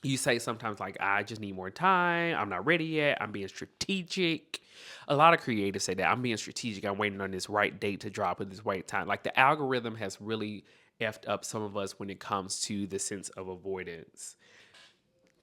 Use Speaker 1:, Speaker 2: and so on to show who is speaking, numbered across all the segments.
Speaker 1: You say sometimes like, I just need more time. I'm not ready yet. I'm being strategic. A lot of creatives say that I'm being strategic. I'm waiting on this right date to drop at this right time. Like the algorithm has really effed up some of us when it comes to the sense of avoidance.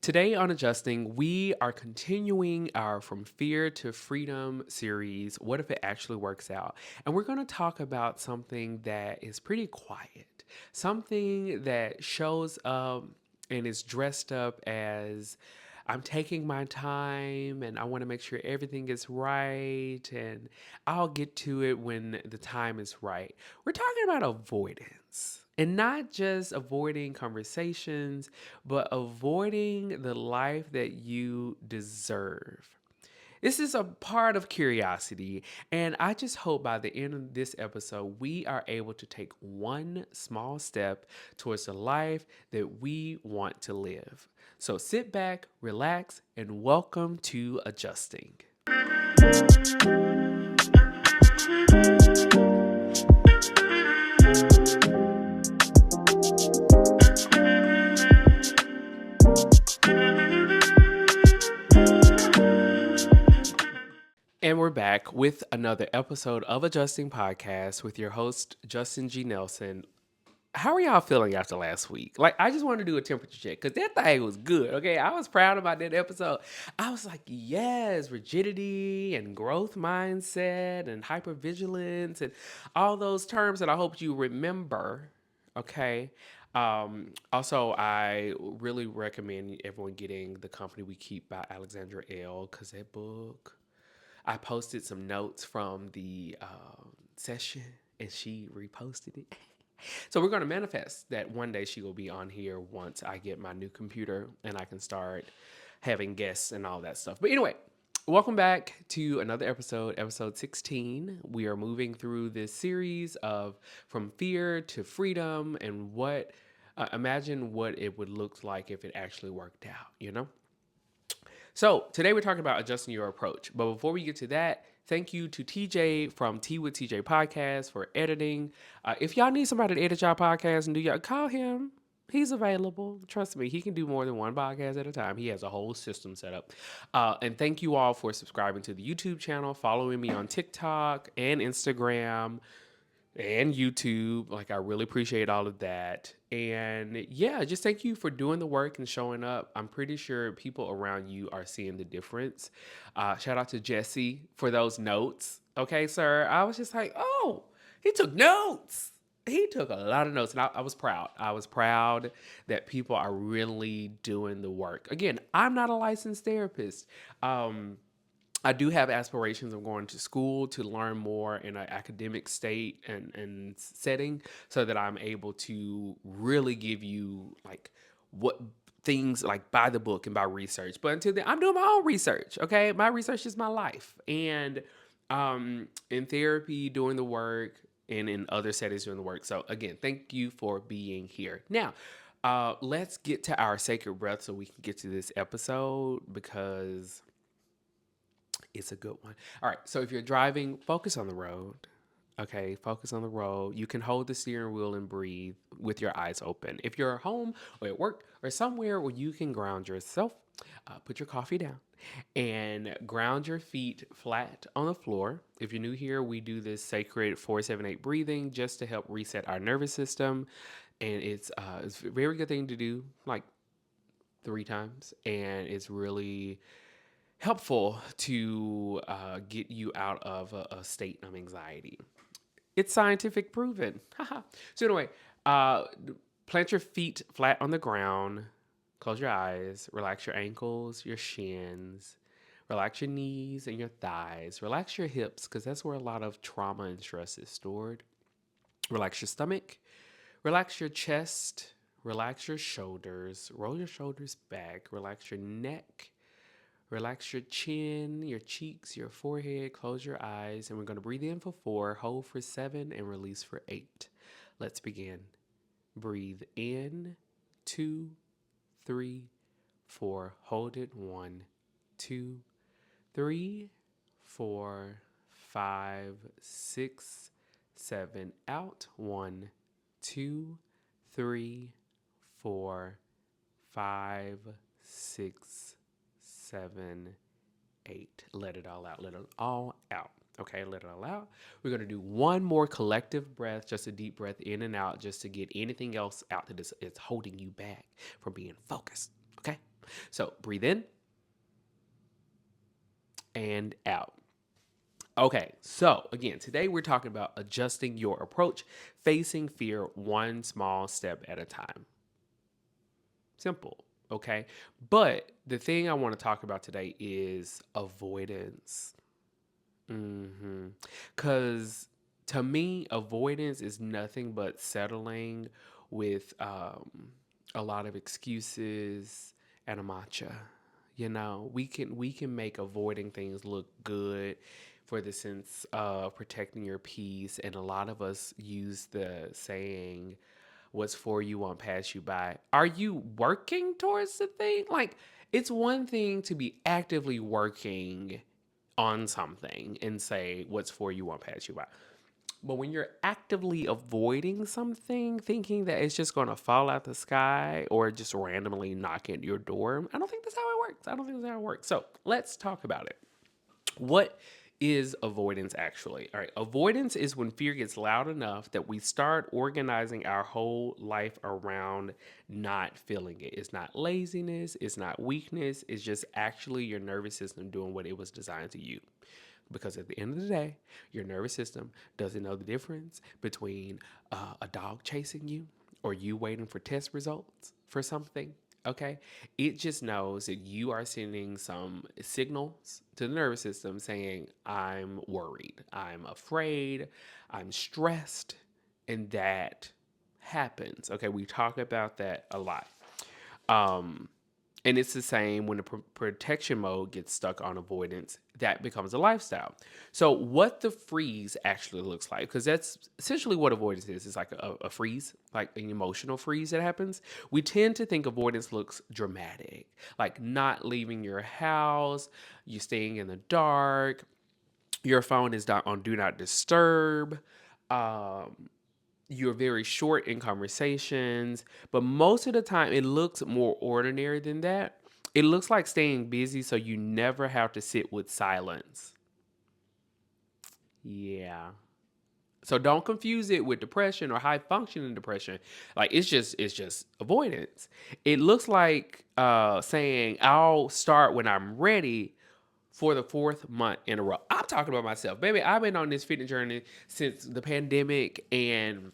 Speaker 1: Today on Adjusting, we are continuing our From Fear to Freedom series. What if it actually works out? And we're going to talk about something that is pretty quiet, something that shows up and is dressed up as I'm taking my time and I want to make sure everything is right and I'll get to it when the time is right. We're talking about avoidance. And not just avoiding conversations, but avoiding the life that you deserve. This is a part of curiosity, and I just hope by the end of this episode, we are able to take one small step towards the life that we want to live. So sit back, relax, and welcome to Adjusting. And we're back with another episode of Adjusting Podcast with your host, Justin G. Nelson. How are y'all feeling after last week? Like, I just wanted to do a temperature check because that thing was good. Okay. I was proud about that episode. I was like, yes, rigidity and growth mindset and hypervigilance and all those terms that I hope you remember. Okay. Also, I really recommend everyone getting The Company We Keep by Alexandra L. because that book, I posted some notes from the session and she reposted it. So we're going to manifest that one day she will be on here once I get my new computer and I can start having guests and all that stuff. But anyway, welcome back to another episode, episode 16. We are moving through this series of From Fear to Freedom and imagine what it would look like if it actually worked out, you know? So today we're talking about adjusting your approach. But before we get to that, thank you to TJ from Tea with TJ podcast for editing. If y'all need somebody to edit y'all podcast and do y'all, call him. He's available. Trust me, he can do more than one podcast at a time. He has a whole system set up. And thank you all for subscribing to the YouTube channel, following me on TikTok and Instagram and YouTube. Like, I really appreciate all of that. And yeah, just thank you for doing the work and showing up. I'm pretty sure people around you are seeing the difference. Shout out to Jesse for those notes. Okay, sir. I was just like, oh, he took notes. He took a lot of notes, and I was proud. I was proud that people are really doing the work. Again, I'm not a licensed therapist. I do have aspirations of going to school to learn more in an academic state and setting so that I'm able to really give you like what things like by the book and by research. But until then, I'm doing my own research. Okay. My research is my life. And in therapy, doing the work and in other settings doing the work. So again, thank you for being here. Now, let's get to our sacred breath so we can get to this episode because it's a good one. All right. So if you're driving, focus on the road. Okay. Focus on the road. You can hold the steering wheel and breathe with your eyes open. If you're at home or at work or somewhere where you can ground yourself, put your coffee down and ground your feet flat on the floor. If you're new here, we do this sacred 478 breathing just to help reset our nervous system. And it's a very good thing to do like 3 times. And it's really helpful to get you out of a state of anxiety. It's scientific proven. So anyway, uh, plant your feet flat on the ground. Close your eyes. Relax your ankles, your shins. Relax your knees and your thighs. Relax your hips because that's where a lot of trauma and stress is stored. Relax your stomach. Relax your chest. Relax your shoulders. Roll your shoulders back. Relax your neck. Relax your chin, your cheeks, your forehead. Close your eyes. And we're going to breathe in for 4, hold for 7, and release for 8. Let's begin. Breathe in, 2, 3, 4. Hold it. 1, 2, 3, 4, 5, 6, 7. Out. 1, 2, 3, 4, 5, 6, 7, 8. Let it all out. Let it all out. Okay, let it all out. We're going to do one more collective breath, just a deep breath in and out, just to get anything else out that is holding you back from being focused. Okay, so breathe in and out. Okay, so again, today we're talking about adjusting your approach, facing fear one small step at a time. Simple, okay? But the thing I want to talk about today is avoidance. Because to me, avoidance is nothing but settling with a lot of excuses and a matcha. You know, we can make avoiding things look good for the sense of protecting your peace, and a lot of us use the saying, "What's for you won't pass you by." Are you working towards the thing? Like, it's one thing to be actively working on something and say, "What's for you won't pass you by." But when you're actively avoiding something, thinking that it's just going to fall out the sky or just randomly knock at your door, I don't think that's how it works. I don't think that's how it works. So let's talk about it. What is avoidance actually? All right, avoidance is when fear gets loud enough that we start organizing our whole life around not feeling it. It's not laziness, it's not weakness, it's just actually your nervous system doing what it was designed to do. Because at the end of the day, your nervous system doesn't know the difference between a dog chasing you or you waiting for test results for something. Okay. It just knows that you are sending some signals to the nervous system saying, I'm worried, I'm afraid, I'm stressed. And that happens. Okay. We talk about that a lot. Um, and it's the same when the protection mode gets stuck on avoidance, that becomes a lifestyle. So, what the freeze actually looks like, because that's essentially what avoidance is. It's like a freeze, like an emotional freeze that happens. We tend to think avoidance looks dramatic, like not leaving your house, you staying in the dark, your phone is not on do not disturb. Um, you're very short in conversations, but most of the time it looks more ordinary than that. It looks like staying busy so you never have to sit with silence. Yeah. So don't confuse it with depression or high functioning depression. Like it's just avoidance. It looks like saying I'll start when I'm ready for the fourth month in a row. I'm talking about myself. Baby, I've been on this fitness journey since the pandemic, and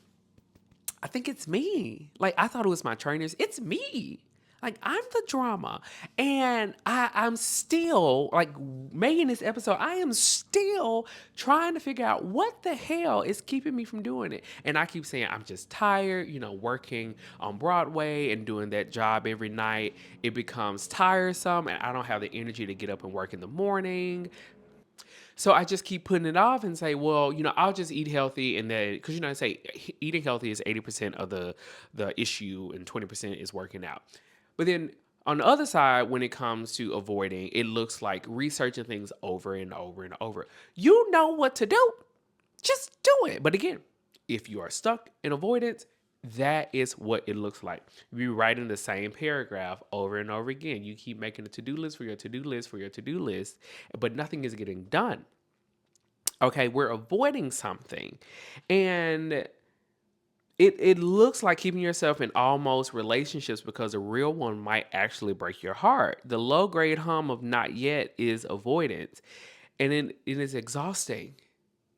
Speaker 1: I think it's me. Like, I thought it was my trainers. It's me. Like, I'm the drama. And I'm still, like, making this episode, I am still trying to figure out what the hell is keeping me from doing it. And I keep saying, I'm just tired, working on Broadway and doing that job every night. It becomes tiresome, and I don't have the energy to get up and work in the morning. So I just keep putting it off and say, well, I'll just eat healthy, and then because I say eating healthy is 80% of the issue and 20% is working out. But then on the other side, when it comes to avoiding, it looks like researching things over and over and over. You know what to do, just do it. But again, if you are stuck in avoidance, that is what it looks like. You're writing the same paragraph over and over again. You keep making a to-do list for your to-do list for your to-do list, but nothing is getting done. Okay, we're avoiding something. And it looks like keeping yourself in almost relationships because a real one might actually break your heart. The low grade hum of not yet is avoidance. And it is exhausting.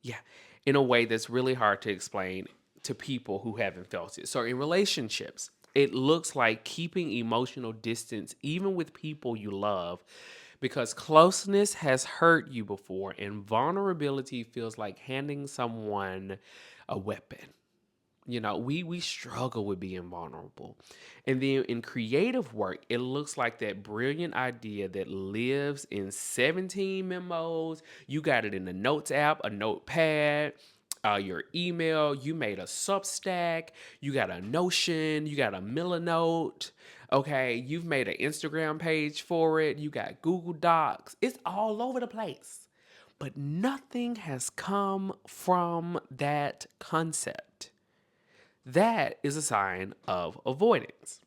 Speaker 1: Yeah, in a way that's really hard to explain to people who haven't felt it. So in relationships, it looks like keeping emotional distance even with people you love because closeness has hurt you before and vulnerability feels like handing someone a weapon. We struggle with being vulnerable. And then in creative work, it looks like that brilliant idea that lives in 17 memos. You got it in the notes app, a notepad, your email, you made a Substack, you got a Notion, you got a Milanote. Okay, you've made an Instagram page for it, you got Google Docs. It's all over the place. But nothing has come from that concept. That is a sign of avoidance.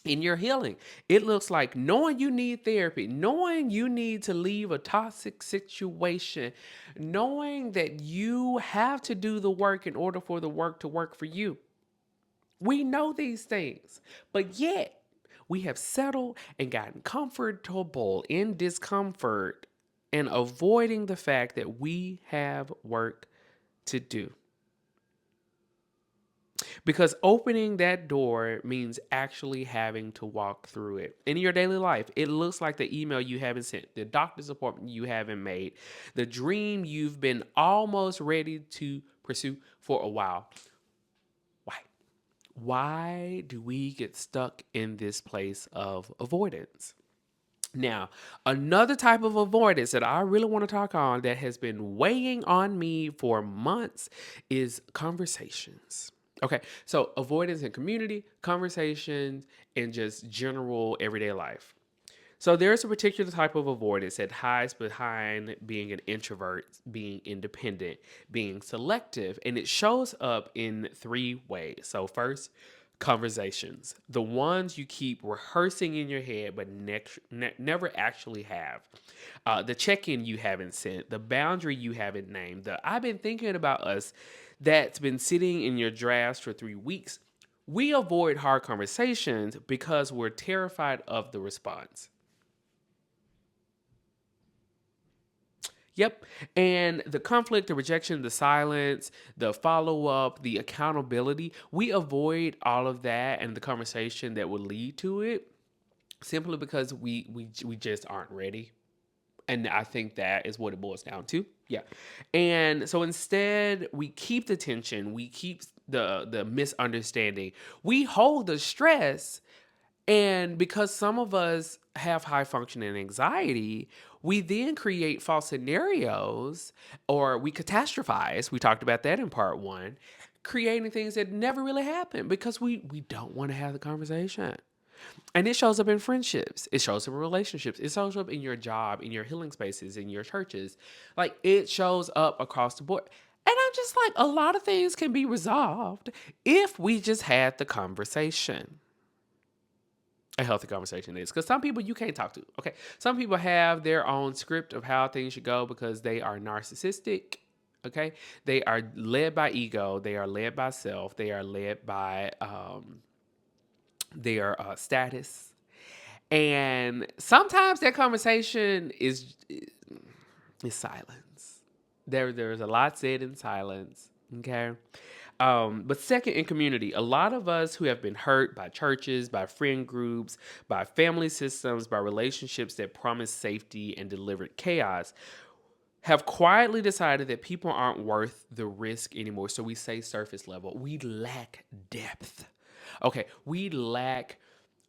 Speaker 1: in your healing. It looks like knowing you need therapy, knowing you need to leave a toxic situation, knowing that you have to do the work in order for the work to work for you. We know these things, but yet we have settled and gotten comfortable in discomfort and avoiding the fact that we have work to do. Because opening that door means actually having to walk through it. In your daily life, it looks like the email you haven't sent, the doctor's appointment you haven't made, the dream you've been almost ready to pursue for a while. Why? Why do we get stuck in this place of avoidance? Now, another type of avoidance that I really want to talk on that has been weighing on me for months is conversations. Okay, so avoidance in community, conversations, and just general everyday life. So there's a particular type of avoidance that hides behind being an introvert, being independent, being selective, and it shows up in three ways. So first, conversations, the ones you keep rehearsing in your head but never actually have. The check-in you haven't sent, the boundary you haven't named, the I've been thinking about us that's been sitting in your drafts for 3 weeks. We avoid hard conversations because we're terrified of the response. Yep. And the conflict, the rejection, the silence, the follow up, the accountability, we avoid all of that and the conversation that would lead to it simply because we just aren't ready. And I think that is what it boils down to. Yeah. And so instead, we keep the tension, we keep the misunderstanding, we hold the stress, and because some of us have high functioning anxiety, we then create false scenarios or we catastrophize. We talked about that in part one, creating things that never really happen because we don't want to have the conversation. And it shows up in friendships, it shows up in relationships, it shows up in your job, in your healing spaces, in your churches. Like it shows up across the board. And I'm just like, a lot of things can be resolved if we just had the conversation. A healthy conversation is because some people you can't talk to. Okay, some people have their own script of how things should go because they are narcissistic. Okay, they are led by ego, they are led by self, they are led by their status, and sometimes that conversation is silence. There's a lot said in silence. Okay. But second, in community, a lot of us who have been hurt by churches, by friend groups, by family systems, by relationships that promise safety and delivered chaos, have quietly decided that people aren't worth the risk anymore. So we say surface level. We lack depth. Okay, we lack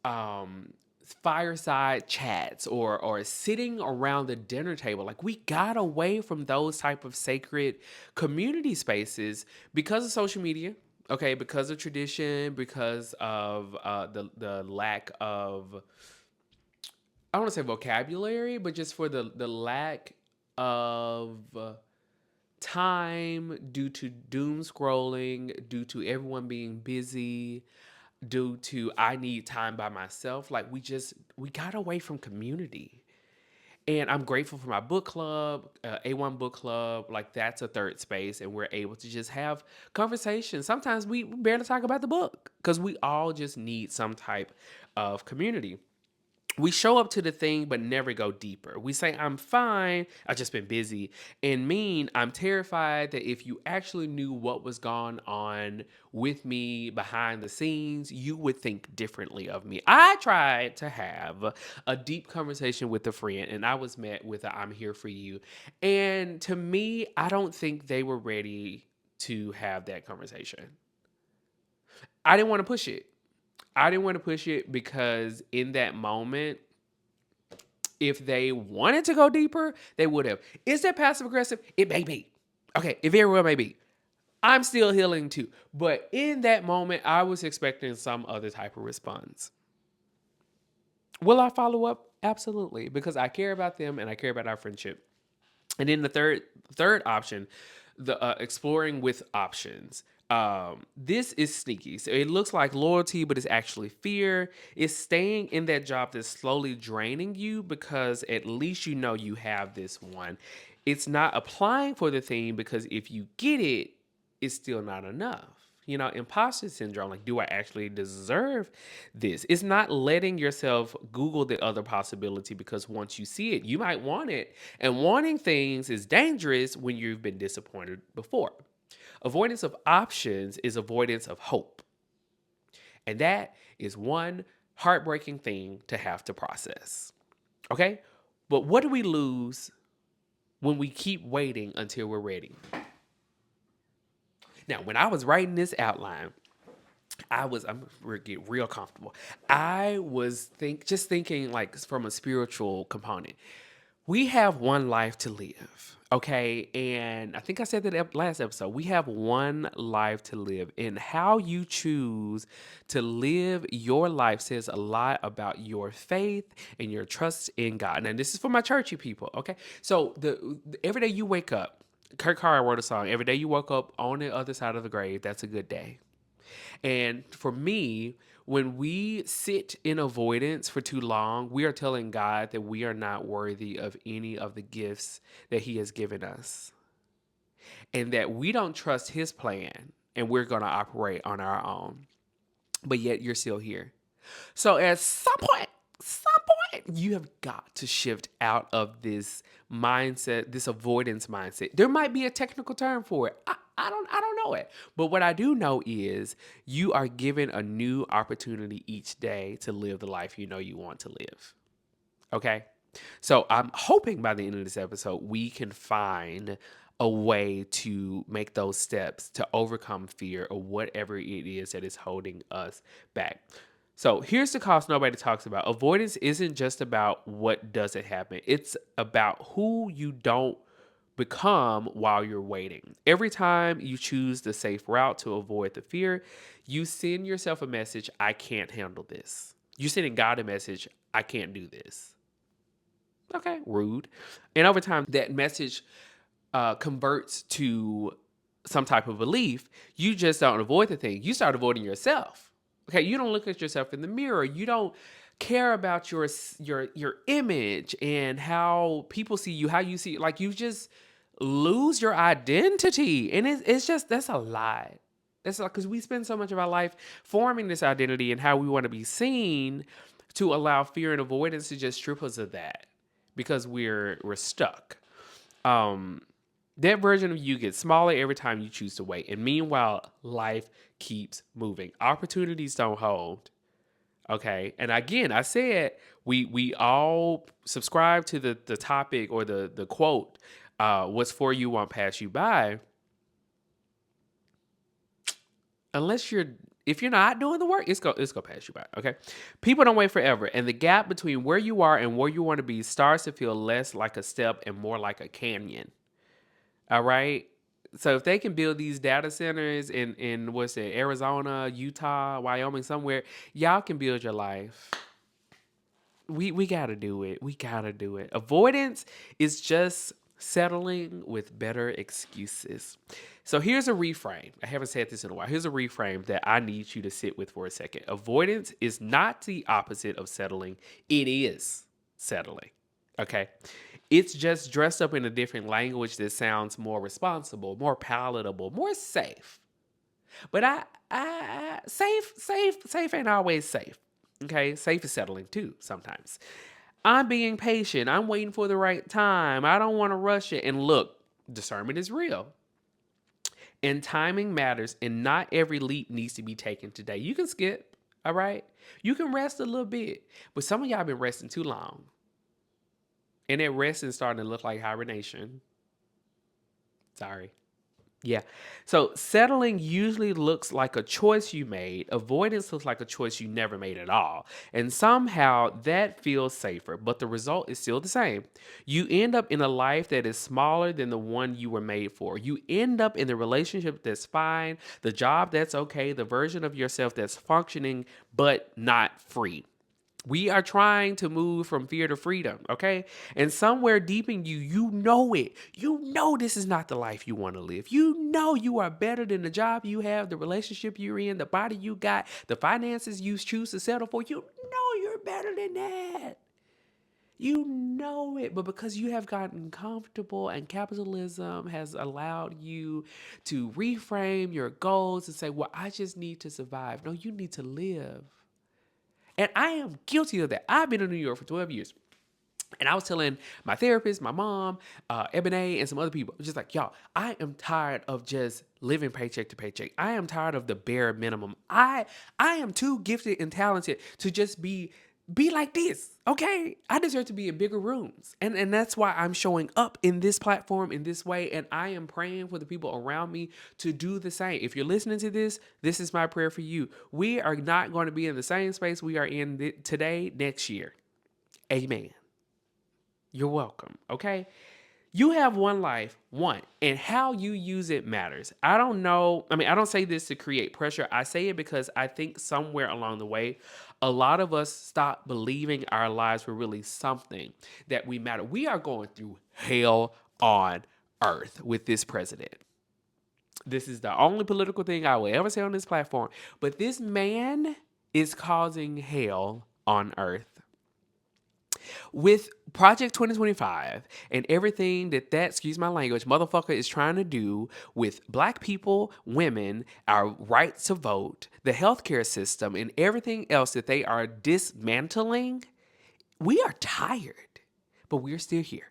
Speaker 1: um fireside chats or sitting around the dinner table. Like we got away from those type of sacred community spaces because of social media. Okay, because of tradition, because of the lack of, I don't want to say vocabulary, but just for the lack of time due to doom scrolling, due to everyone being busy, due to I need time by myself. Like we got away from community. And I'm grateful for my book club, A1 book club. Like that's a third space, and we're able to just have conversations. Sometimes we barely talk about the book because we all just need some type of community. We show up to the thing but never go deeper. We say, I'm fine, I've just been busy. And mean, I'm terrified that if you actually knew what was going on with me behind the scenes, you would think differently of me. I tried to have a deep conversation with a friend and I was met with a I'm here for you. And to me, I don't think they were ready to have that conversation. I didn't want to push it. I didn't want to push it because in that moment, if they wanted to go deeper, they would have. Is that passive aggressive? It may be. Okay, it very well may be. I'm still healing too. But in that moment, I was expecting some other type of response. Will I follow up? Absolutely, because I care about them and I care about our friendship. And then the third option, The exploring with options. This is sneaky. So it looks like loyalty, but it's actually fear. It's staying in that job that's slowly draining you because at least you know you have this one. It's not applying for the thing because if you get it, it's still not enough. Imposter syndrome, like, do I actually deserve this? It's not letting yourself Google the other possibility because once you see it, you might want it. And wanting things is dangerous when you've been disappointed before. Avoidance of options is avoidance of hope. And that is one heartbreaking thing to have to process. Okay? But what do we lose when we keep waiting until we're ready? Now, when I was writing this outline, I'm gonna get real comfortable. I was thinking like from a spiritual component. We have one life to live, okay? And I think I said that last episode. We have one life to live, and how you choose to live your life says a lot about your faith and your trust in God. And this is for my churchy people, okay? So every day you wake up, Kirk Carr wrote a song. Every day you woke up on the other side of the grave, that's a good day. And for me, when we sit in avoidance for too long, we are telling God that we are not worthy of any of the gifts that He has given us, and that we don't trust His plan and we're going to operate on our own. But yet you're still here. So at some point, you have got to shift out of this mindset, this avoidance mindset. There might be a technical term for it. I don't know it. But what I do know is you are given a new opportunity each day to live the life you know you want to live. Okay? So I'm hoping by the end of this episode, we can find a way to make those steps to overcome fear or whatever it is that is holding us back. So here's the cost nobody talks about. Avoidance isn't just about what doesn't happen. It's about who you don't become while you're waiting. Every time you choose the safe route to avoid the fear, you send yourself a message, I can't handle this. You're sending God a message, I can't do this. Okay, rude. And over time, that message converts to some type of belief. You just don't avoid the thing. You start avoiding yourself. Okay, you don't look at yourself in the mirror. You don't care about your image and how people see you, how you see, like, you just lose your identity. And it's just, that's a lie. That's because we spend so much of our life forming this identity and how we want to be seen, to allow fear and avoidance to just strip us of that because we're stuck. That version of you gets smaller every time you choose to wait. And meanwhile, life keeps moving. Opportunities don't hold. Okay. And again, I said we all subscribe to the topic or the quote, what's for you won't pass you by. If you're not doing the work, it's gonna pass you by. Okay. People don't wait forever. And the gap between where you are and where you want to be starts to feel less like a step and more like a canyon. All right. So if they can build these data centers in what's it, Arizona, Utah, Wyoming, somewhere, y'all can build your life. We gotta do it. We gotta do it. Avoidance is just settling with better excuses. So here's a reframe. I haven't said this in a while. Here's a reframe that I need you to sit with for a second. Avoidance is not the opposite of settling. It is settling. Okay. It's just dressed up in a different language that sounds more responsible, more palatable, more safe. But safe ain't always safe. Okay, safe is settling too sometimes. I'm being patient. I'm waiting for the right time. I don't want to rush it. And look, discernment is real. And timing matters, and not every leap needs to be taken today. You can skip, all right? You can rest a little bit. But some of y'all been resting too long. And that rest is starting to look like hibernation. Sorry. Yeah. So settling usually looks like a choice you made. Avoidance looks like a choice you never made at all. And somehow that feels safer, but the result is still the same. You end up in a life that is smaller than the one you were made for. You end up in the relationship that's fine, the job that's okay, the version of yourself that's functioning, but not free. We are trying to move from fear to freedom, okay? And somewhere deep in you, you know it. You know this is not the life you want to live. You know you are better than the job you have, the relationship you're in, the body you got, the finances you choose to settle for. You know you're better than that. You know it, but because you have gotten comfortable and capitalism has allowed you to reframe your goals and say, well, I just need to survive. No, you need to live. And I am guilty of that. I've been in New York for 12 years. And I was telling my therapist, my mom, Ebony, and some other people, just like, y'all, I am tired of just living paycheck to paycheck. I am tired of the bare minimum. I am too gifted and talented to just be like this. Okay. I deserve to be in bigger rooms. And that's why I'm showing up in this platform in this way. And I am praying for the people around me to do the same. If you're listening to this, this is my prayer for you. We are not going to be in the same space we are in today, next year. Amen. You're welcome. Okay. You have one life, one, and how you use it matters. I don't know. I mean, I don't say this to create pressure. I say it because I think somewhere along the way, a lot of us stopped believing our lives were really something that we matter. We are going through hell on earth with this president. This is the only political thing I will ever say on this platform. But this man is causing hell on earth. With Project 2025 and everything excuse my language, motherfucker is trying to do with black people, women, our right to vote, the healthcare system, and everything else that they are dismantling, we are tired, but we're still here.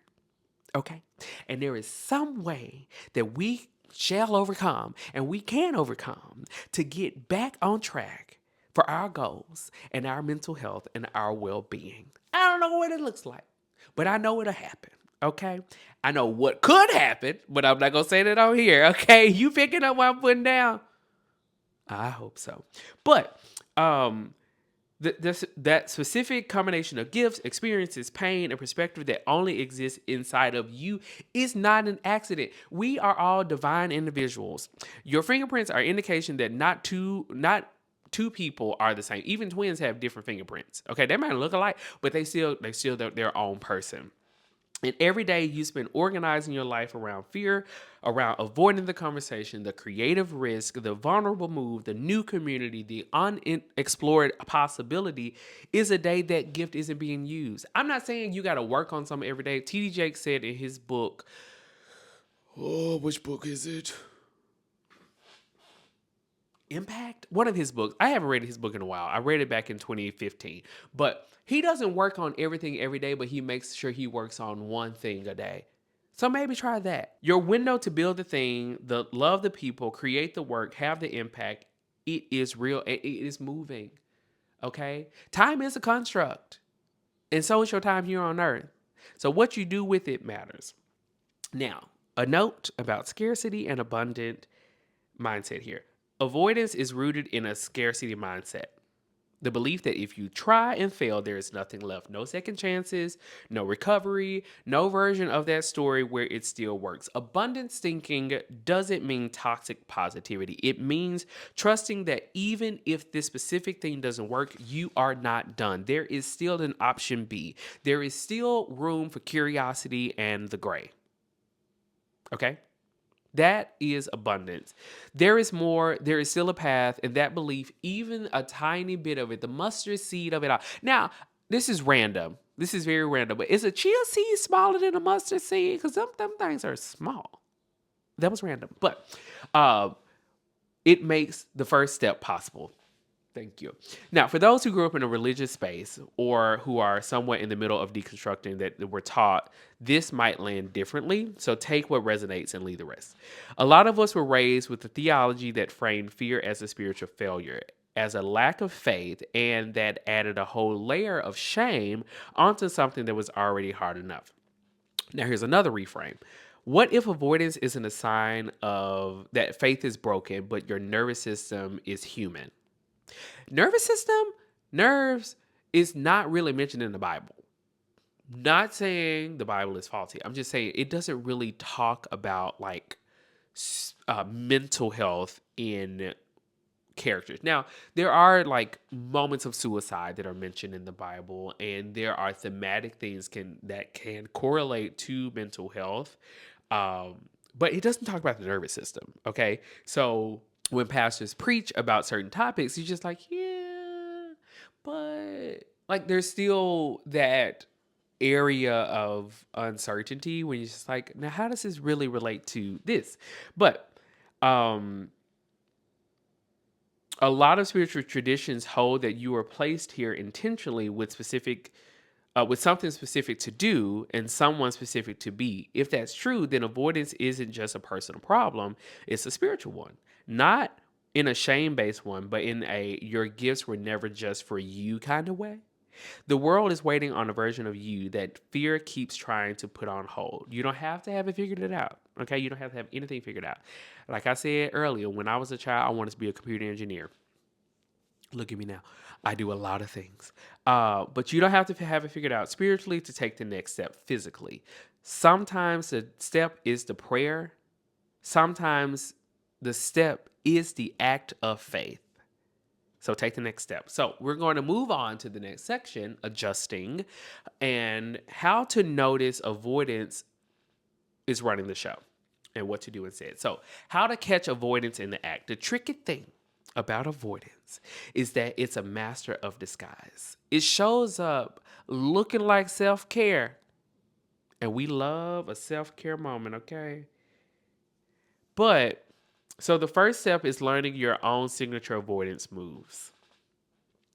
Speaker 1: Okay? And there is some way that we shall overcome and we can overcome to get back on track for our goals and our mental health and our well-being. I don't know what it looks like, but I know it'll happen. Okay? I know what could happen, but I'm not going to say that on here. Okay? You picking up what I'm putting down? I hope so. But, that specific combination of gifts, experiences, pain, and perspective that only exists inside of you is not an accident. We are all divine individuals. Your fingerprints are indication that not two people are the same. Even twins have different fingerprints. Okay, they might look alike, but they still their own person. And every day you spend organizing your life around fear, around avoiding the conversation, the creative risk, the vulnerable move, the new community, the unexplored possibility is a day that gift isn't being used. I'm not saying you got to work on something every day. T.D. Jakes said in his book, which book is it? Impact? One of his books. I haven't read his book in a while. I read it back in 2015. But he doesn't work on everything every day, but he makes sure he works on one thing a day. So maybe try that. Your window to build the thing, love the people, create the work, have the impact, it is real. It is moving. Okay? Time is a construct. And so is your time here on earth. So what you do with it matters. Now, a note about scarcity and abundant mindset here. Avoidance is rooted in a scarcity mindset. The belief that if you try and fail, there is nothing left. No second chances, no recovery, no version of that story where it still works. Abundance thinking doesn't mean toxic positivity. It means trusting that even if this specific thing doesn't work, you are not done. There is still an option B. There is still room for curiosity and the gray. Okay? That is abundance. There is more. There is still a path. And that belief, even a tiny bit of it, the mustard seed of it all. Now, this is random. This is very random. But is a chia seed smaller than a mustard seed? Because them things are small. That was random. But it makes the first step possible. Thank you. Now, for those who grew up in a religious space or who are somewhat in the middle of deconstructing that were taught, this might land differently. So take what resonates and leave the rest. A lot of us were raised with the theology that framed fear as a spiritual failure, as a lack of faith, and that added a whole layer of shame onto something that was already hard enough. Now, here's another reframe. What if avoidance isn't a sign of that faith is broken, but your nervous system is human? Nervous system, nerves is not really mentioned in the Bible. Not saying the Bible is faulty. I'm just saying it doesn't really talk about like mental health in characters. Now, there are like moments of suicide that are mentioned in the Bible, and there are thematic things that can correlate to mental health. But it doesn't talk about the nervous system. Okay. So when pastors preach about certain topics, you're just like, yeah, but like there's still that area of uncertainty when you're just like, now how does this really relate to this? But um a lot of spiritual traditions hold that you are placed here intentionally with something specific to do and someone specific to be. If that's true, then avoidance isn't just a personal problem, it's a spiritual one. Not in a shame-based one, but in a your gifts were never just for you kind of way. The world is waiting on a version of you that fear keeps trying to put on hold. You don't have to have it figured it out. Okay, you don't have to have anything figured out. Like I said earlier, when I was a child, I wanted to be a computer engineer. Look at me now. I do a lot of things. But you don't have to have it figured out spiritually to take the next step physically. Sometimes the step is the prayer. Sometimes the step is the act of faith. So take the next step. So we're going to move on to the next section, adjusting, and how to notice avoidance is running the show and what to do instead. So, how to catch avoidance in the act. The tricky thing about avoidance is that it's a master of disguise. It shows up looking like self care, and we love a self care moment, okay? But, so the first step is learning your own signature avoidance moves.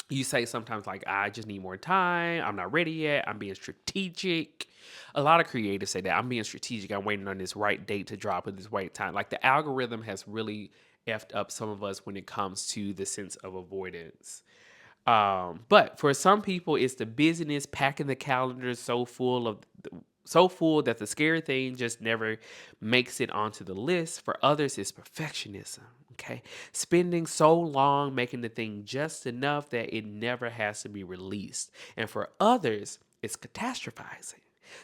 Speaker 1: You say sometimes like, I just need more time, I'm not ready yet, I'm being strategic. A lot of creatives say that I'm being strategic, I'm waiting on this right date to drop at this right time. Like the algorithm has really effed up some of us when it comes to the sense of avoidance. But for some people, it's the busyness, packing the calendar so full that the scary thing just never makes it onto the list. For others, it's perfectionism. Okay, spending so long making the thing just enough that it never has to be released. And for others, it's catastrophizing.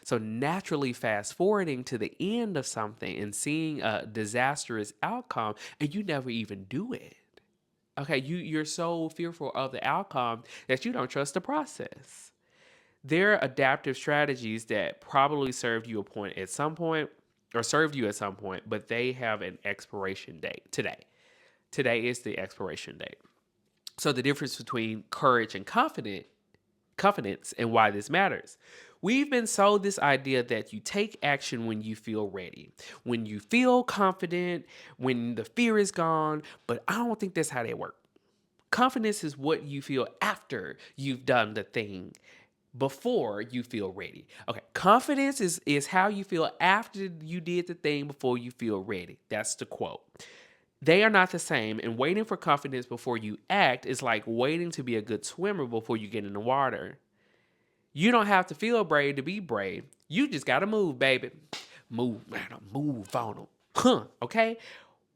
Speaker 1: So naturally fast forwarding to the end of something and seeing a disastrous outcome, and you never even do it. Okay, you're so fearful of the outcome that you don't trust the process. There are adaptive strategies that probably served you a point at some point or served you at some point, but they have an expiration date today. Today is the expiration date. So the difference between courage and confidence and why this matters. We've been sold this idea that you take action when you feel ready, when you feel confident, when the fear is gone, but I don't think that's how they work. Confidence is what you feel after you've done the thing, before you feel ready. Okay, confidence is how you feel after you did the thing before you feel ready. That's the quote. They are not the same, and waiting for confidence before you act is like waiting to be a good swimmer before you get in the water. You don't have to feel brave to be brave. You just gotta move, baby. Move, man, move on them. Huh, okay?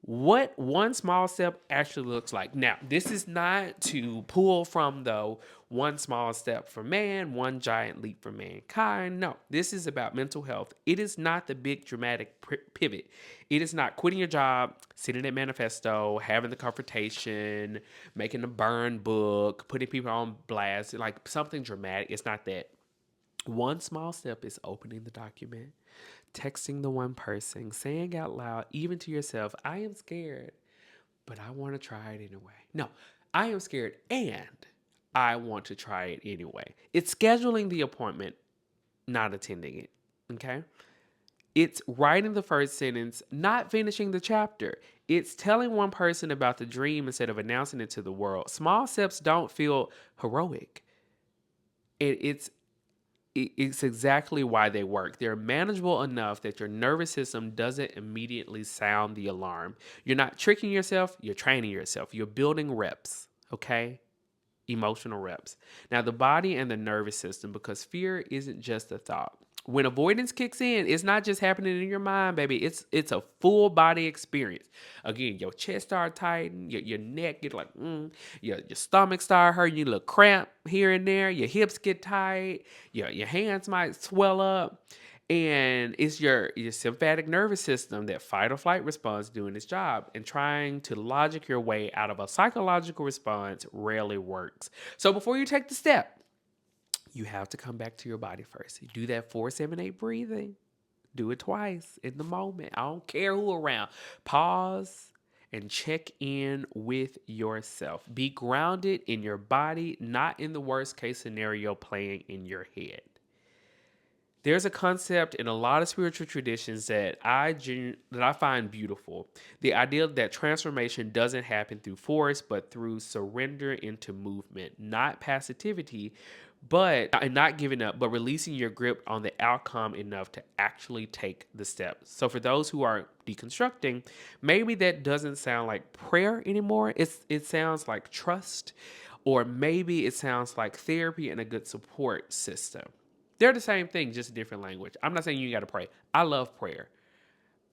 Speaker 1: What one small step actually looks like. Now, this is not to pull from the one small step for man, one giant leap for mankind. No, this is about mental health. It is not the big dramatic pivot. It is not quitting your job, sitting at manifesto, having the confrontation, making a burn book, putting people on blast, like something dramatic. It's not that. One small step is opening the document, texting the one person, saying out loud, even to yourself, I am scared, but I want to try it anyway. No, I am scared and I want to try it anyway. It's scheduling the appointment, not attending it. Okay? It's writing the first sentence, not finishing the chapter. It's telling one person about the dream instead of announcing it to the world. Small steps don't feel heroic. It's exactly why they work. They're manageable enough that your nervous system doesn't immediately sound the alarm. You're not tricking yourself, you're training yourself. You're building reps, okay? Emotional reps. Now, the body and the nervous system, because fear isn't just a thought. When avoidance kicks in, it's not just happening in your mind, baby. It's a full body experience. Again, your chest start tighten, your neck get like, your stomach start hurting, you look cramp here and there, your hips get tight, your hands might swell up. And it's your sympathetic nervous system, that fight or flight response, doing its job. And trying to logic your way out of a psychological response rarely works. So before you take the step, you have to come back to your body first. You do that 4-7-8 breathing. Do it twice in the moment. I don't care who around. Pause and check in with yourself. Be grounded in your body, not in the worst case scenario playing in your head. There's a concept in a lot of spiritual traditions that I find beautiful. The idea that transformation doesn't happen through force, but through surrender into movement, not passivity, but and not giving up, but releasing your grip on the outcome enough to actually take the steps. So for those who are deconstructing, maybe that doesn't sound like prayer anymore. It sounds like trust, or maybe it sounds like therapy and a good support system. They're the same thing, just a different language. I'm not saying you got to pray. I love prayer.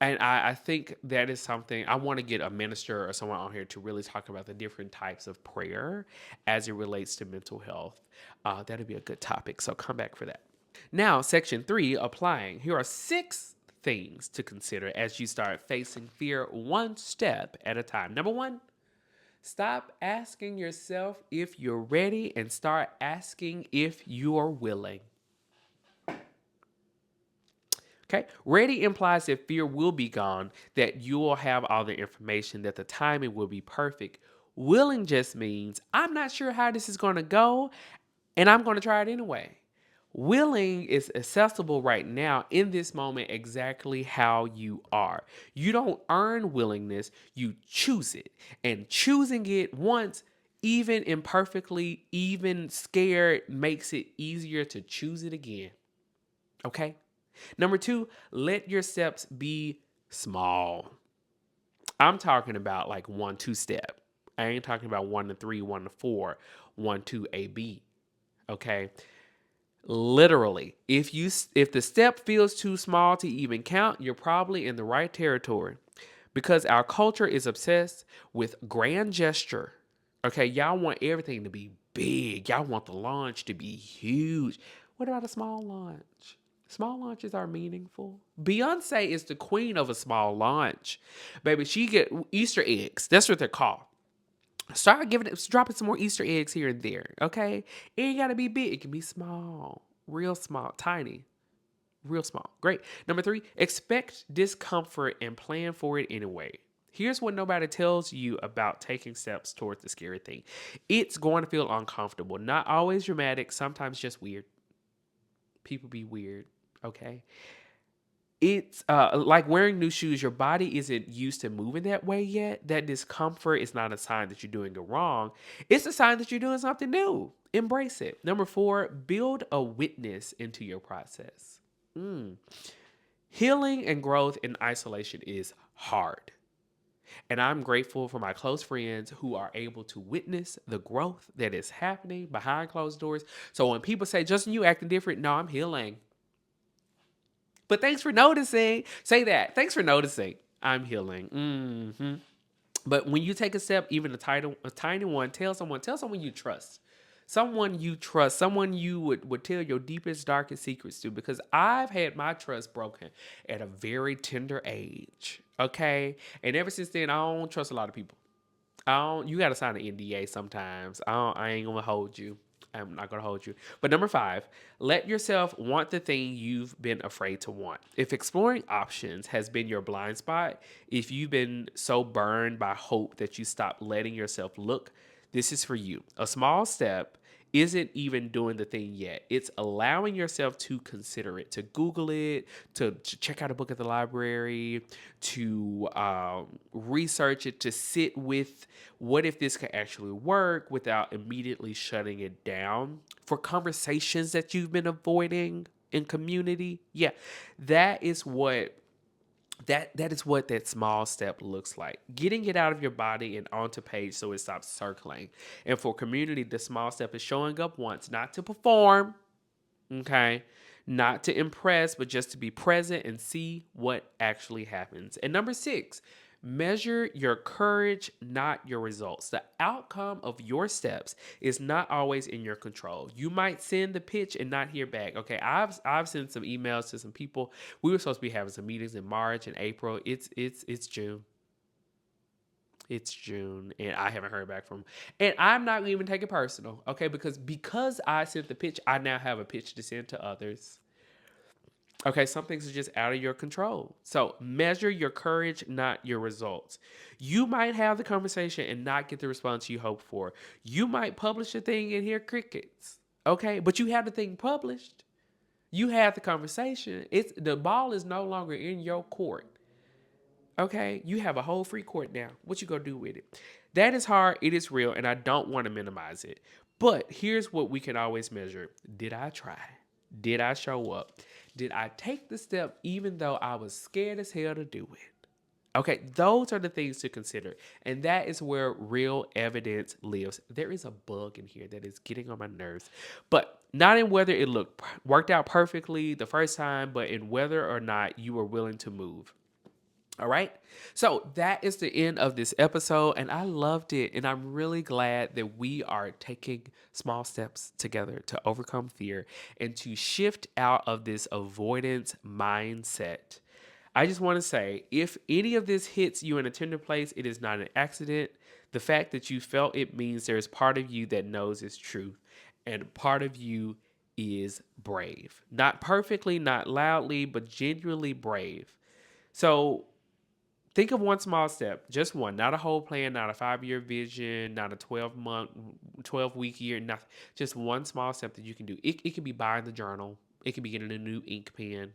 Speaker 1: And I think that is something I want to get a minister or someone on here to really talk about the different types of prayer as it relates to mental health. That'd be a good topic. So come back for that. Now, section 3, applying. Here are 6 things to consider as you start facing fear one step at a time. Number 1, stop asking yourself if you're ready and start asking if you're willing. Okay, ready implies that fear will be gone, that you will have all the information, that the timing will be perfect. Willing just means I'm not sure how this is going to go, and I'm going to try it anyway. Willing is accessible right now in this moment exactly how you are. You don't earn willingness, you choose it. And choosing it once, even imperfectly, even scared, makes it easier to choose it again. Okay? Number 2, let your steps be small. I'm talking about like 1-2 step. I ain't talking about 1-3, 1-4, 1-2 AB. Okay? Literally, if the step feels too small to even count, you're probably in the right territory, because our culture is obsessed with grand gesture. Okay, y'all want everything to be big. Y'all want the launch to be huge. What about a small launch? Small launches are meaningful. Beyonce is the queen of a small launch. Baby, she get Easter eggs. That's what they're called. Start dropping some more Easter eggs here and there, okay? It ain't gotta be big. It can be small, real small, tiny, real small. Great. Number 3, expect discomfort and plan for it anyway. Here's what nobody tells you about taking steps towards the scary thing. It's going to feel uncomfortable. Not always dramatic, sometimes just weird. People be weird, okay? It's like wearing new shoes. Your body isn't used to moving that way yet. That discomfort is not a sign that you're doing it wrong. It's a sign that you're doing something new. Embrace it. Number 4, build a witness into your process. Healing and growth in isolation is hard. And I'm grateful for my close friends who are able to witness the growth that is happening behind closed doors. So when people say, Justin, you acting different, no, I'm healing. But thanks for noticing. Say that. Thanks for noticing. I'm healing. But when you take a step, even a tiny one, tell someone you trust. Someone you trust, someone you would tell your deepest, darkest secrets to, because I've had my trust broken at a very tender age. Okay? And ever since then, I don't trust a lot of people. You got to sign an NDA sometimes. I ain't going to hold you. I'm not going to hold you. But number 5, let yourself want the thing you've been afraid to want. If exploring options has been your blind spot, if you've been so burned by hope that you stop letting yourself look, this is for you. A small step isn't even doing the thing yet. It's allowing yourself to consider it, to Google it, to check out a book at the library, to research it, to sit with what if this could actually work without immediately shutting it down. For conversations that you've been avoiding in community, yeah, that is what that small step looks like. Getting it out of your body and onto page so it stops circling. And for community, the small step is showing up once, not to perform, okay? Not to impress, but just to be present and see what actually happens. And number 6, Measure your courage, not your results. The outcome of your steps is not always in your control. You might send the pitch and not hear back. Okay, I've sent some emails to some people. We were supposed to be having some meetings in March and April. It's June. It's June, and I haven't heard back from. And I'm not even taking it personal, okay? Because I sent the pitch, I now have a pitch to send to others. Okay, some things are just out of your control. So measure your courage, not your results. You might have the conversation and not get the response you hope for. You might publish a thing and hear crickets. Okay, but you have the thing published. You had the conversation. The ball is no longer in your court. Okay, you have a whole free court now. What you gonna do with it? That is hard. It is real, and I don't want to minimize it. But here's what we can always measure: did I try? Did I show up? Did I take the step even though I was scared as hell to do it? Okay, those are the things to consider. And that is where real evidence lives. There is a bug in here that is getting on my nerves, but not in whether it worked out perfectly the first time, but in whether or not you were willing to move. All right. So that is the end of this episode, and I loved it. And I'm really glad that we are taking small steps together to overcome fear and to shift out of this avoidance mindset. I just want to say, if any of this hits you in a tender place, it is not an accident. The fact that you felt it means there's part of you that knows it's true, and part of you is brave. Not perfectly, not loudly, but genuinely brave. So think of one small step, just one, not a whole plan, not a 5-year vision, not a 12-week year, nothing. Just one small step that you can do. It can be buying the journal. It can be getting a new ink pen.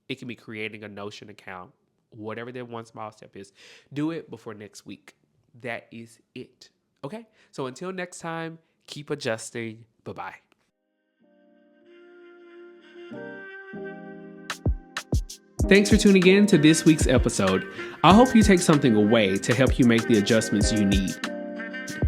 Speaker 1: It can be creating a Notion account. Whatever that one small step is, do it before next week. That is it. Okay? So until next time, keep adjusting. Bye-bye. Thanks for tuning in to this week's episode. I hope you take something away to help you make the adjustments you need.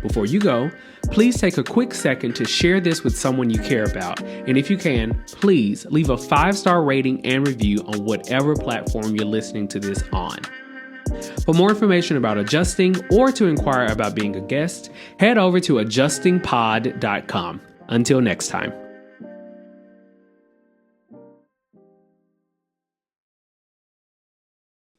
Speaker 1: Before you go, please take a quick second to share this with someone you care about. And if you can, please leave a 5-star rating and review on whatever platform you're listening to this on. For more information about adjusting or to inquire about being a guest, head over to adjustingpod.com. Until next time.